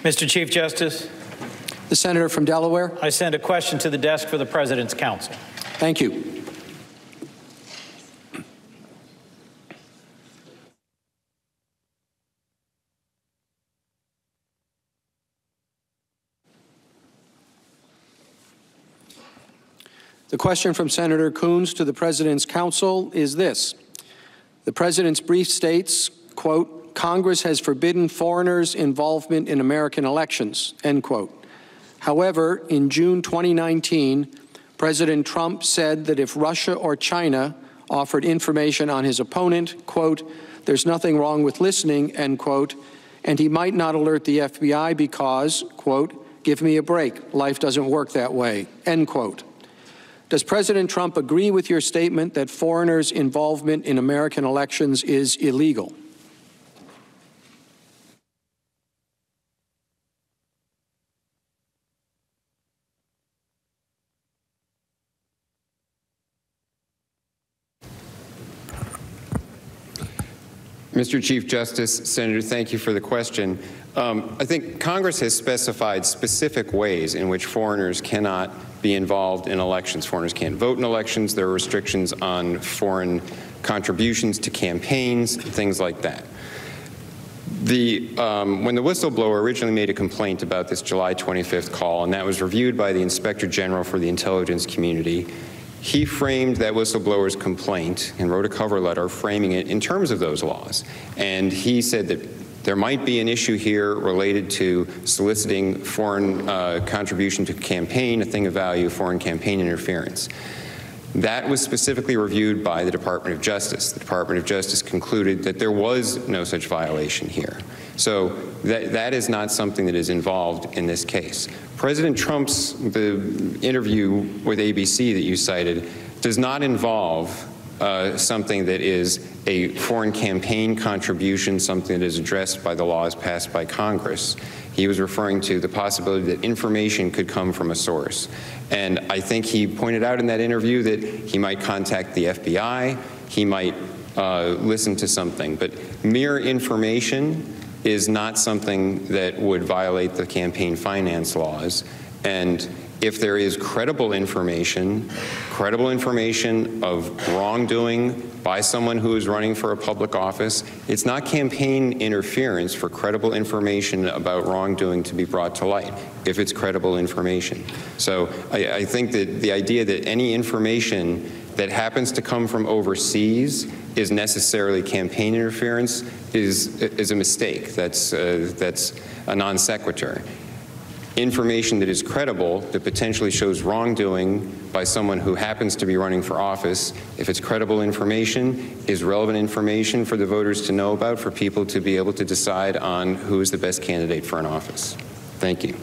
Mr. Chief Justice, The senator from Delaware. I send a question to the desk for the President's counsel. Thank you. The question from Senator Coons to the President's counsel is this. The President's brief states, quote, Congress has forbidden foreigners' involvement in American elections, end quote. However, in June 2019, President Trump said that if Russia or China offered information on his opponent, quote, there's nothing wrong with listening, end quote, and he might not alert the FBI because, quote, give me a break, life doesn't work that way, end quote. Does President Trump agree with your statement that foreigners' involvement in American elections is illegal? Mr. Chief Justice, Senator, thank you for the question. I think Congress has specified specific ways in which foreigners cannot be involved in elections. Foreigners can't vote in elections. There are restrictions on foreign contributions to campaigns, things like that. When the whistleblower originally made a complaint about this July 25th call, and that was reviewed by the Inspector General for the intelligence community, he framed that whistleblower's complaint and wrote a cover letter framing it in terms of those laws. And he said that there might be an issue here related to soliciting foreign contribution to campaign, a thing of value, foreign campaign interference. That was specifically reviewed by the Department of Justice. The Department of Justice concluded that there was no such violation here. So that is not something that is involved in this case. President Trump's the interview with ABC that you cited does not involve something that is a foreign campaign contribution, something that is addressed by the laws passed by Congress. He was referring to the possibility that information could come from a source. And I think he pointed out in that interview that he might contact the FBI, he might listen to something, but mere information is not something that would violate the campaign finance laws. And if there is credible information of wrongdoing by someone who is running for a public office, it's not campaign interference for credible information about wrongdoing to be brought to light, if it's credible information. So I think that the idea that any information that happens to come from overseas is necessarily campaign interference is a mistake. That's a non sequitur. Information that is credible, that potentially shows wrongdoing by someone who happens to be running for office, if it's credible information, is relevant information for the voters to know about, for people to be able to decide on who is the best candidate for an office. Thank you.